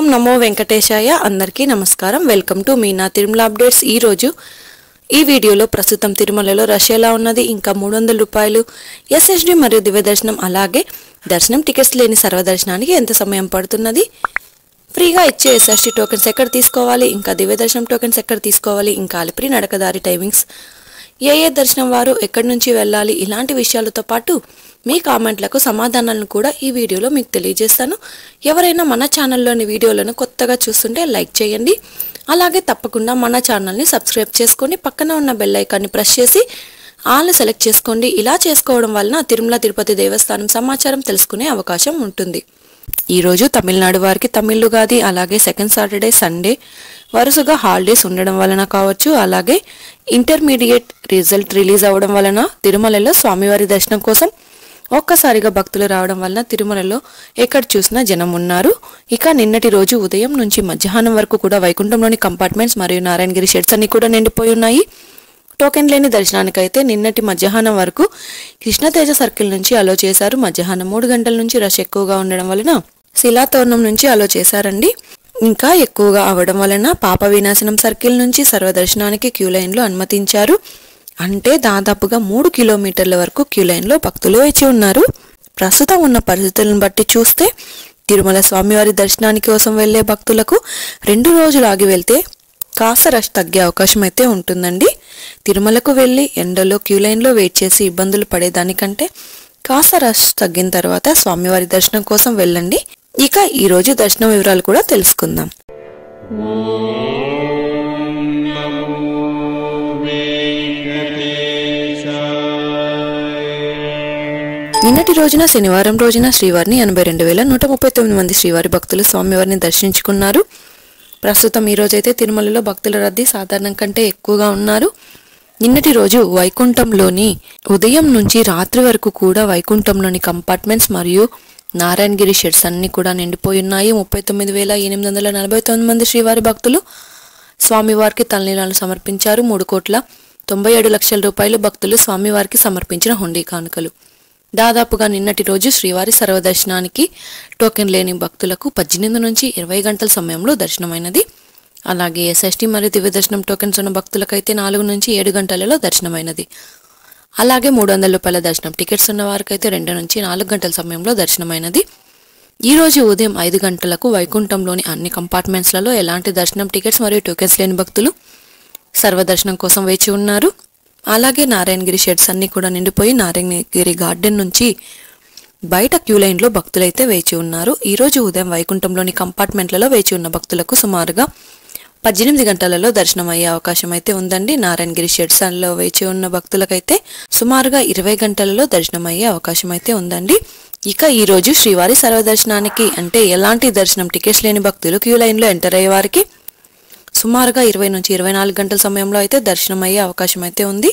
ఓం నమో వెంకటేశాయ. అందరికీ నమస్కారం. Welcome to Meena Tirumala updates. ఈరోజు ఈ వీడియోలో ప్రస్తుతం తిరుమలలో రష్ ఎలా ఉన్నది, ఇంకా 300 రూపాయలు ఎస్ఎస్డి మరియు దివ్య దర్శనం, అలాగే దర్శనం టికెట్స్ లేని సర్వదర్శనానికి ఎంత సమయం పడుతున్నది, ఫ్రీగా ఇచ్చే ఎస్ఎస్డి టోకెన్స్ ఎక్కడ తీసుకోవాలి, ఇంకా దివ్య దర్శనం టోకెన్స్ ఎక్కడ తీసుకోవాలి, ఇంకా అలిపిరి నడకదారి టైమింగ్స్, ఏ దర్శనం వారు ఎక్కడి నుంచి వెళ్ళాలి, ఇలాంటి విషయాలతో పాటు మీ కామెంట్లకు సమాధానాలను కూడా ఈ వీడియోలో మీకు తెలియజేస్తాను. ఎవరైనా మన ఛానల్లోని వీడియోలను కొత్తగా చూస్తుంటే లైక్ చేయండి. అలాగే తప్పకుండా మన ఛానల్ని సబ్స్క్రైబ్ చేసుకొని పక్కన ఉన్న బెల్ ఐకాన్ని ప్రెస్ చేసి ఆల్ సెలెక్ట్ చేసుకోండి. ఇలా చేసుకోవడం వలన తిరుమల తిరుపతి దేవస్థానం సమాచారం తెలుసుకునే అవకాశం ఉంటుంది. ఈరోజు తమిళనాడు వారికి తమిళ్ ఉగాది, అలాగే సెకండ్ సాటర్డే సండే వరుసగా హాలిడేస్ ఉండడం వలన కావచ్చు, అలాగే ఇంటర్మీడియట్ రిజల్ట్ రిలీజ్ అవ్వడం వలన తిరుమలలో స్వామివారి దర్శనం కోసం ఒక్కసారిగా భక్తులు రావడం వలన తిరుమలలో ఎక్కడ చూసినా జనం ఉన్నారు. ఇక నిన్నటి రోజు ఉదయం నుంచి మధ్యాహ్నం వరకు కూడా వైకుంఠంలోని కంపార్ట్మెంట్స్ మరియు నారాయణగిరి షెడ్స్ అన్ని కూడా నిండిపోయి ఉన్నాయి. టోకెన్ లేని దర్శనానికైతే నిన్నటి మధ్యాహ్నం వరకు కృష్ణతేజ సర్కిల్ నుంచి అలో చేశారు. మధ్యాహ్నం 3 గంటల నుంచి రష్ ఎక్కువగా ఉండడం వలన శిలాతోరణం నుంచి అలో చేశారండి. ఇంకా ఎక్కువగా అవడం వలన పాప వినాశనం సర్కిల్ నుంచి సర్వదర్శనానికి క్యూ లైన్లో అనుమతించారు. అంటే దాదాపుగా 3 కిలోమీటర్ల వరకు క్యూ లైన్లో భక్తులు వేచి ఉన్నారు. ప్రస్తుతం ఉన్న పరిస్థితులను బట్టి చూస్తే తిరుమల స్వామివారి దర్శనానికి కోసం వెళ్లే భక్తులకు 2 రోజులు ఆగి వెళ్తే కాస్త రష్ తగ్గే అవకాశం అయితే ఉంటుందండి. తిరుమలకు వెళ్ళి ఎండలో క్యూ లైన్లో వెయిట్ చేసి ఇబ్బందులు పడేదానికంటే కాస్త రష్ తగ్గిన తర్వాత స్వామివారి దర్శనం కోసం వెళ్ళండి. ఇక ఈ రోజు దర్శనం వివరాలు కూడా తెలుసుకుందాం. నిన్నటి రోజున శనివారం రోజున శ్రీవారిని 82,139 మంది శ్రీవారి భక్తులు స్వామివారిని దర్శించుకున్నారు. ప్రస్తుతం ఈ రోజైతే తిరుమలలో భక్తుల రద్దీ సాధారణం కంటే ఎక్కువగా ఉన్నారు. నిన్నటి రోజు వైకుంఠంలోని ఉదయం నుంచి రాత్రి వరకు కూడా వైకుంఠంలోని కంపార్ట్మెంట్స్ మరియు నారాయణగిరి షెడ్స్ అన్ని కూడా నిండిపోయి ఉన్నాయి. 39,849 మంది శ్రీవారి భక్తులు స్వామివారికి తలనీలాలు సమర్పించారు. 3,97,00,000 రూపాయలు భక్తులు స్వామివారికి సమర్పించిన హుండీ కానుకలు. దాదాపుగా నిన్నటి రోజు శ్రీవారి సర్వదర్శనానికి టోకెన్ లేని భక్తులకు 18 నుంచి 20 గంటల సమయంలో దర్శనమైనది. అలాగే ఎస్ఎస్టీ మరియు దివ్య దర్శనం టోకెన్స్ ఉన్న భక్తులకైతే 4 నుంచి 7 గంటలలో దర్శనమైనది. అలాగే 300 రూపాయల దర్శనం టికెట్స్ ఉన్న వారికైతే 2 నుంచి 4 గంటల సమయంలో దర్శనమైనది. ఈ రోజు ఉదయం 5 గంటలకు వైకుంఠంలోని అన్ని కంపార్ట్మెంట్స్లలో ఎలాంటి దర్శనం టికెట్స్ మరియు టోకెన్స్ లేని భక్తులు సర్వదర్శనం కోసం వేచి ఉన్నారు. అలాగే నారాయణగిరి షెడ్స్ అన్ని కూడా నిండిపోయి నారాయణగిరి గార్డెన్ నుంచి బయట క్యూ లైన్లో భక్తులైతే వేచి ఉన్నారు. ఈ రోజు ఉదయం వైకుంఠంలోని కంపార్ట్మెంట్లలో వేచి ఉన్న భక్తులకు సుమారుగా 18 గంటలలో దర్శనం అయ్యే అవకాశం అయితే ఉందండి. నారాయణగిరి షెడ్స్ లో వేచి ఉన్న భక్తులకైతే సుమారుగా 20 గంటలలో దర్శనం అయ్యే అవకాశం అయితే ఉందండి. ఇక ఈ రోజు శ్రీవారి సర్వదర్శనానికి అంటే ఎలాంటి దర్శనం టికెట్స్ లేని భక్తులు క్యూ లైన్లో ఎంటర్ అయ్యే వారికి సుమారుగా 20 నుంచి 24 గంటల సమయంలో అయితే దర్శనం అయ్యే అవకాశం అయితే ఉంది.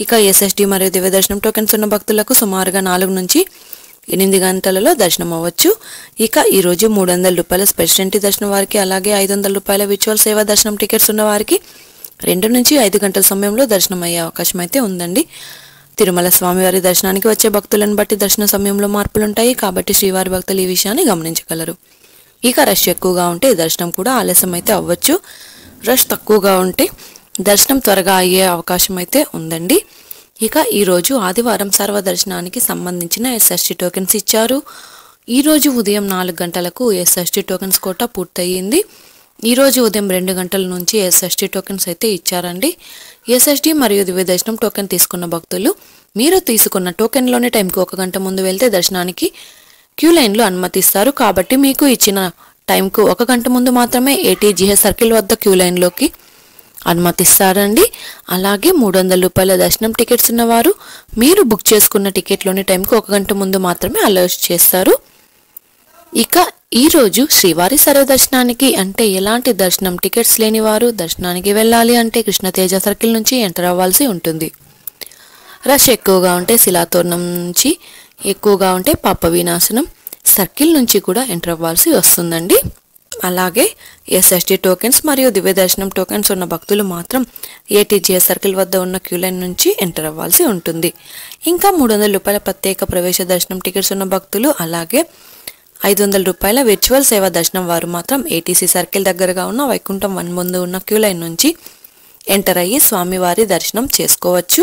ఇక ఎస్ఎస్డి మరియు దివ్య దర్శనం టోకెన్స్ ఉన్న భక్తులకు సుమారుగా 4 నుంచి 8 గంటలలో దర్శనం అవ్వచ్చు. ఇక ఈరోజు 300 రూపాయల స్పెషల్ ఎంట్రీ దర్శనం వారికి, అలాగే 500 రూపాయల విచువల్ సేవా దర్శనం టికెట్స్ ఉన్న వారికి 2 నుంచి 5 గంటల సమయంలో దర్శనం అయ్యే అవకాశం అయితే ఉందండి. తిరుమల స్వామివారి దర్శనానికి వచ్చే భక్తులను బట్టి దర్శన సమయంలో మార్పులు ఉంటాయి కాబట్టి శ్రీవారి భక్తులు ఈ విషయాన్ని గమనించగలరు. ఇక రష్ ఎక్కువగా ఉంటే దర్శనం కూడా ఆలస్యం అయితే అవ్వచ్చు. రష్ తక్కువగా ఉంటే దర్శనం త్వరగా అయ్యే అవకాశం అయితే ఉందండి. ఇక ఈరోజు ఆదివారం సర్వదర్శనానికి సంబంధించిన ఎస్ఎస్టీ టోకెన్స్ ఇచ్చారు. ఈరోజు ఉదయం 4 గంటలకు ఎస్ఎస్టీ టోకెన్స్ కోట పూర్తయింది. ఈరోజు ఉదయం 2 గంటల నుంచి ఎస్ఎస్టీ టోకెన్స్ అయితే ఇచ్చారండి. ఎస్ఎస్టీ మరియు దివ్య దర్శనం టోకెన్ తీసుకున్న భక్తులు మీరు తీసుకున్న టోకెన్లోని టైంకి 1 గంట ముందు వెళ్తే దర్శనానికి క్యూ లైన్లో అనుమతిస్తారు. కాబట్టి మీకు ఇచ్చిన టైంకు 1 గంట ముందు మాత్రమే ఏటీజీహెచ్ సర్కిల్ వద్ద క్యూ లైన్లోకి అనుమతిస్తారండి. అలాగే 300 రూపాయల దర్శనం టికెట్స్ ఉన్నవారు మీరు బుక్ చేసుకున్న టికెట్లోని టైంకు 1 గంట ముందు మాత్రమే అలౌ చేస్తారు. ఇక ఈరోజు శ్రీవారి సర్వదర్శనానికి అంటే ఎలాంటి దర్శనం టికెట్స్ లేని వారు దర్శనానికి వెళ్ళాలి అంటే కృష్ణతేజ సర్కిల్ నుంచి ఎంటర్ అవ్వాల్సి ఉంటుంది. రష్ ఎక్కువగా ఉంటే శిలాతోరణం నుంచి, ఎక్కువగా ఉంటే పాప వినాశనం సర్కిల్ నుంచి కూడా ఎంటర్ అవ్వాల్సి వస్తుందండి. అలాగే ఎస్ఎస్టీ టోకెన్స్ మరియు దివ్య దర్శనం టోకెన్స్ ఉన్న భక్తులు మాత్రం ఏటీజీఎస్ సర్కిల్ వద్ద ఉన్న క్యూ లైన్ నుంచి ఎంటర్ అవ్వాల్సి ఉంటుంది. ఇంకా 300 రూపాయల ప్రత్యేక ప్రవేశ దర్శనం టికెట్స్ ఉన్న భక్తులు, అలాగే 500 రూపాయల విర్చువల్ సేవ దర్శనం వారు మాత్రం ఏటీసీ సర్కిల్ దగ్గరగా ఉన్న వైకుంఠం 1 ముందు ఉన్న క్యూ లైన్ నుంచి ఎంటర్ అయ్యి స్వామివారి దర్శనం చేసుకోవచ్చు.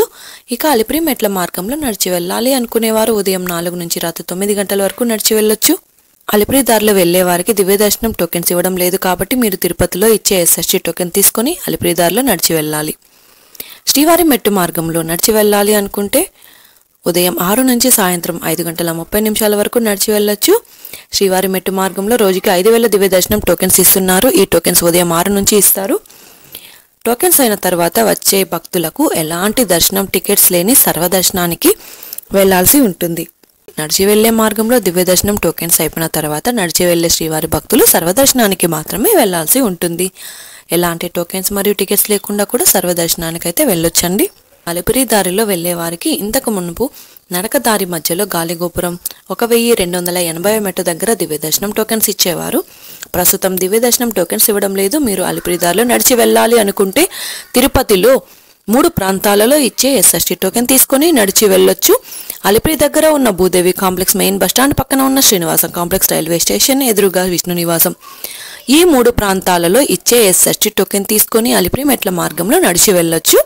ఇక అలిపిరి మెట్ల మార్గంలో నడిచి వెళ్ళాలి అనుకునేవారు ఉదయం 4 నుంచి రాత్రి 9 గంటల వరకు నడిచి వెళ్ళొచ్చు. అలిపిరి దారిలో వెళ్లే వారికి దివ్య దర్శనం టోకెన్స్ ఇవ్వడం లేదు కాబట్టి మీరు తిరుపతిలో ఇచ్చే ఎస్ఎస్టీ టోకెన్ తీసుకొని అలిపిరి దారిలో నడిచి వెళ్ళాలి. శ్రీవారి మెట్టు మార్గంలో నడిచి వెళ్ళాలి అనుకుంటే ఉదయం 6 నుంచి సాయంత్రం 5:30 వరకు నడిచి వెళ్ళొచ్చు. శ్రీవారి మెట్టు మార్గంలో రోజుకి 5,000 దివ్య దర్శనం టోకెన్స్ ఇస్తున్నారు. ఈ టోకెన్స్ ఉదయం 6 నుంచి ఇస్తారు. టోకెన్స్ అయిన తర్వాత వచ్చే భక్తులకు ఎలాంటి దర్శనం టికెట్స్ లేని సర్వదర్శనానికి వెళ్లాల్సి ఉంటుంది. నడిచి వెళ్లే మార్గంలో దివ్య దర్శనం టోకెన్స్ అయిపోయిన తర్వాత నడిచి వెళ్లే శ్రీవారి భక్తులు సర్వదర్శనానికి మాత్రమే వెళ్లాల్సి ఉంటుంది. ఎలాంటి టోకెన్స్ మరియు టికెట్స్ లేకుండా కూడా సర్వదర్శనానికి అయితే వెళ్ళొచ్చండి. అలిపిరి దారిలో వెళ్లే వారికి ఇంతకు మునుపు నడక దారి మధ్యలో గాలిగోపురం 1280 మెట్టు దగ్గర దివ్య దర్శనం టోకెన్స్ ఇచ్చేవారు. ప్రస్తుతం దివ్య దర్శనం టోకెన్స్ ఇవ్వడం లేదు. మీరు అలిపిరి దారిలో నడిచి వెళ్ళాలి అనుకుంటే తిరుపతిలో 3 ప్రాంతాలలో ఇచ్చే ఎస్ఎస్టీ టోకెన్ తీసుకొని నడిచి వెళ్ళొచ్చు. అలిపిరి దగ్గర ఉన్న భూదేవి కాంప్లెక్స్ మెయిన్ బస్టాండ్ పక్కన ఉన్న శ్రీనివాసం కాంప్లెక్స్ రైల్వే స్టేషన్ ఎదురుగా విష్ణు నివాసం ఈ 3 ప్రాంతాలలో ఇచ్చే ఎస్ఎస్టీ టోకెన్ తీసుకొని అలిపిరి మెట్ల మార్గంలో నడిచి వెళ్ళొచ్చు.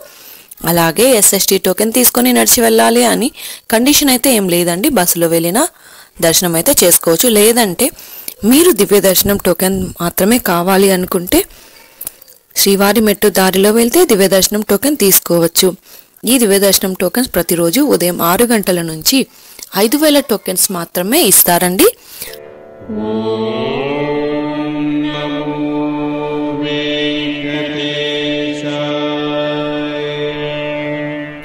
అలాగే ఎస్ఎస్టీ టోకెన్ తీసుకొని నడిచి వెళ్ళాలి అని కండిషన్ అయితే ఏం లేదండి. బస్సులో వెళ్ళినా దర్శనం అయితే చేసుకోవచ్చు. లేదంటే మీరు దివ్య దర్శనం టోకెన్ మాత్రమే కావాలి అనుకుంటే శ్రీవారి మెట్టు దారిలో వెళ్తే దివ్య దర్శనం టోకెన్ తీసుకోవచ్చు. ఈ దివ్య దర్శనం టోకెన్స్ ప్రతిరోజు ఉదయం 6 గంటల నుంచి 5,000 టోకెన్స్ మాత్రమే ఇస్తారండి.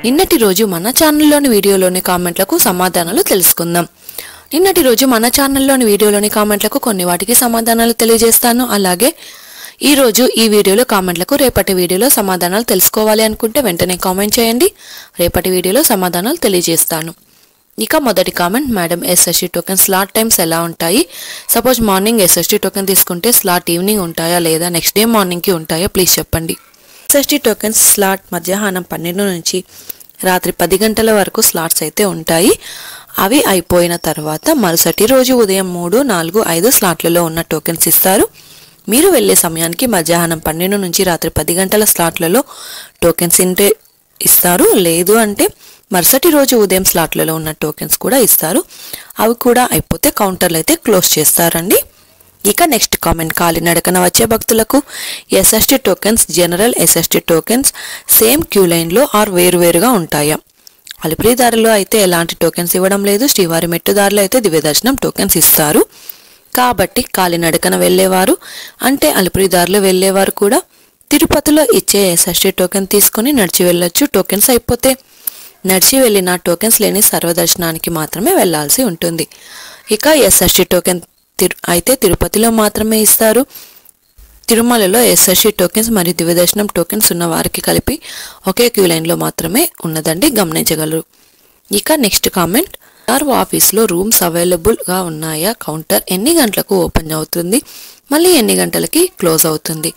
నిన్నటి రోజు మన ఛానల్లోని వీడియోలోని కామెంట్లకు సమాధానాలు తెలుసుకుందాం. నిన్నటి రోజు మన ఛానల్లోని వీడియోలోని కామెంట్లకు కొన్ని వాటికి సమాధానాలు తెలియజేస్తాను. అలాగే ఈ రోజు ఈ వీడియోలో కామెంట్లకు రేపటి వీడియోలో సమాధానాలు తెలుసుకోవాలి అనుకుంటే వెంటనే కామెంట్ చేయండి. రేపటి వీడియోలో సమాధానాలు తెలియజేస్తాను. ఇక మొదటి comment, madam SST token slot times ఎలా ఉంటాయి? సపోజ్ మార్నింగ్ ఎస్ఎస్టీ టోకెన్ తీసుకుంటే స్లాట్ ఈవినింగ్ ఉంటాయా లేదా నెక్స్ట్ డే మార్నింగ్కి ఉంటాయా ప్లీజ్ చెప్పండి. ఎస్ఎస్టీ టోకెన్స్ స్లాట్ మధ్యాహ్నం 12 నుంచి రాత్రి 10 గంటల వరకు స్లాట్స్ అయితే ఉంటాయి. అవి అయిపోయిన తర్వాత మరుసటి రోజు ఉదయం 3, 4, 5 స్లాట్లలో ఉన్న టోకెన్స్ ఇస్తారు. మీరు వెళ్లే సమయానికి మధ్యాహ్నం 12 నుంచి రాత్రి 10 గంటల స్లాట్లలో టోకెన్స్ ఇస్తారు. లేదు అంటే మరుసటి రోజు ఉదయం స్లాట్లలో ఉన్న టోకెన్స్ కూడా ఇస్తారు. అవి కూడా అయిపోతే కౌంటర్లు అయితే క్లోజ్ చేస్తారండి. ఇక నెక్స్ట్ కామెంట్, కాలినడకన వచ్చే భక్తులకు SST tokens general SST tokens same queue లైన్లో ఆర్ వేరువేరుగా ఉంటాయా? అలిపిరి దారిలో అయితే ఎలాంటి టోకెన్స్ ఇవ్వడం లేదు. శ్రీవారి మెట్టు దారిలో అయితే దివ్య దర్శనం టోకెన్స్ ఇస్తారు. కాబట్టి కాలినడకన వెళ్ళేవారు అంటే అలిపిరి దారిలో వెళ్ళేవారు కూడా తిరుపతిలో ఇచ్చే ఎస్ఎస్టీ టోకెన్ తీసుకొని నడిచి వెళ్ళొచ్చు. టోకెన్స్ అయిపోతే నడిచి వెళ్ళిన టోకెన్స్ లేని సర్వదర్శనానికి మాత్రమే వెళ్లాల్సి ఉంటుంది. ఇక ఎస్ఎస్టీ టోకెన్ అయితే తిరుపతిలో మాత్రమే ఇస్తారు. తిరుమలలో ఎస్ఎస్టీ టోకెన్స్ మరియు దివ్య దర్శనం టోకెన్స్ ఉన్న వారికి కలిపి ఒకే క్యూ లైన్లో మాత్రమే ఉన్నదండి, గమనించగలరు. ఇక నెక్స్ట్ కామెంట్, ఆర్ఓ ఆఫీస్లో రూమ్స్ అవైలబుల్గా ఉన్నాయా? కౌంటర్ ఎన్ని గంటలకు ఓపెన్ అవుతుంది, మళ్ళీ ఎన్ని గంటలకి క్లోజ్ అవుతుంది?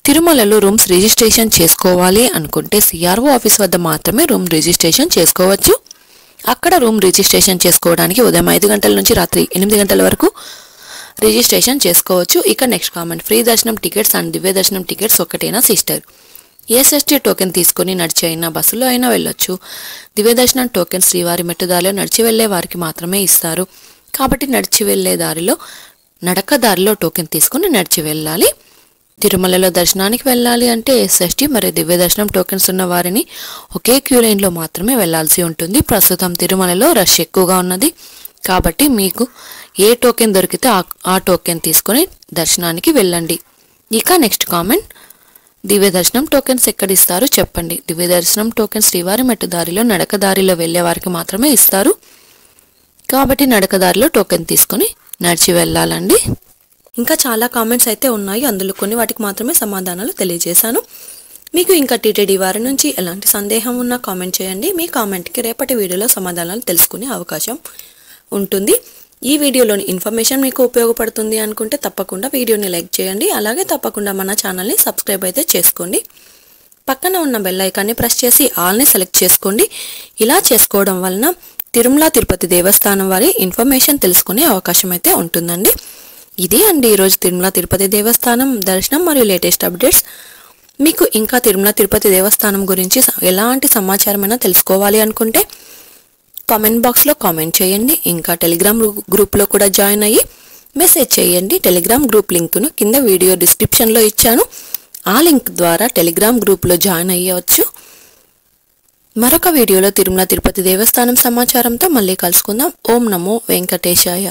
తిరుమలలో రూమ్స్ రిజిస్ట్రేషన్ చేసుకోవాలి అనుకుంటే సిఆర్ఓ ఆఫీస్ వద్ద మాత్రమే రూమ్ రిజిస్ట్రేషన్ చేసుకోవచ్చు. అక్కడ రూమ్ రిజిస్ట్రేషన్ చేసుకోవడానికి ఉదయం 5 గంటల నుంచి రాత్రి 8 గంటల వరకు రిజిస్ట్రేషన్ చేసుకోవచ్చు. ఇక నెక్స్ట్ కామెంట్, ఫ్రీ దర్శనం టికెట్స్ అండ్ దివ్య దర్శనం టికెట్స్ ఒకటేనా సిస్టర్? ఎస్ఎస్టీ టోకెన్ తీసుకొని నడిచి అయినా బస్సులో అయినా వెళ్ళొచ్చు. దివ్య దర్శనం టోకెన్ శ్రీవారి మెట్టు దారిలో నడిచి వెళ్లే వారికి మాత్రమే ఇస్తారు. కాబట్టి నడిచి వెళ్లే దారిలో నడక దారిలో టోకెన్ తీసుకుని నడిచి వెళ్ళాలి. తిరుమలలో దర్శనానికి వెళ్ళాలి అంటే ఎస్ఎస్టీ మరియు దివ్య దర్శనం టోకెన్స్ ఉన్న వారిని ఒకే క్యూ లైన్లో మాత్రమే వెళ్లాల్సి ఉంటుంది. ప్రస్తుతం తిరుమలలో రష్ ఎక్కువగా ఉన్నది కాబట్టి మీకు ఏ టోకెన్ దొరికితే ఆ టోకెన్ తీసుకొని దర్శనానికి వెళ్ళండి. ఇక నెక్స్ట్ కామెంట్, దివ్య దర్శనం టోకెన్స్ ఎక్కడ ఇస్తారు చెప్పండి? దివ్య దర్శనం టోకెన్ శ్రీవారి మెట్టు దారిలో నడక దారిలో వెళ్లే వారికి మాత్రమే ఇస్తారు. కాబట్టి నడక దారిలో టోకెన్ తీసుకొని నడిచి వెళ్ళాలండి. ఇంకా చాలా కామెంట్స్ అయితే ఉన్నాయి, అందులో కొన్ని వాటికి మాత్రమే సమాధానాలు తెలియజేశాను. మీకు ఇంకా టీటీడీ వారి నుంచి ఎలాంటి సందేహం ఉన్నా కామెంట్ చేయండి. మీ కామెంట్కి రేపటి వీడియోలో సమాధానాలు తెలుసుకునే అవకాశం ఉంటుంది. ఈ వీడియోలోని ఇన్ఫర్మేషన్ మీకు ఉపయోగపడుతుంది అనుకుంటే తప్పకుండా వీడియోని లైక్ చేయండి. అలాగే తప్పకుండా మన ఛానల్ని సబ్స్క్రైబ్ అయితే చేసుకోండి. పక్కన ఉన్న బెల్ ఐకాన్ని ప్రెస్ చేసి ఆల్ని సెలెక్ట్ చేసుకోండి. ఇలా చేసుకోవడం వలన తిరుమల తిరుపతి దేవస్థానం వారి ఇన్ఫర్మేషన్ తెలుసుకునే అవకాశం అయితే ఉంటుందండి. ఇదే అండి ఈరోజు తిరుమల తిరుపతి దేవస్థానం దర్శనం మరియు లేటెస్ట్ అప్డేట్స్. మీకు ఇంకా తిరుమల తిరుపతి దేవస్థానం గురించి ఎలాంటి సమాచారమైనా తెలుసుకోవాలి అనుకుంటే కామెంట్ బాక్స్లో కామెంట్ చేయండి. ఇంకా టెలిగ్రామ్ గ్రూప్లో కూడా జాయిన్ అయ్యి మెసేజ్ చేయండి. టెలిగ్రామ్ గ్రూప్ లింక్ను కింద వీడియో డిస్క్రిప్షన్లో ఇచ్చాను. ఆ లింక్ ద్వారా టెలిగ్రామ్ గ్రూప్లో జాయిన్ అయ్యవచ్చు. మరొక వీడియోలో తిరుమల తిరుపతి దేవస్థానం సమాచారంతో మళ్ళీ కలుసుకుందాం. ఓం నమో వెంకటేశాయ.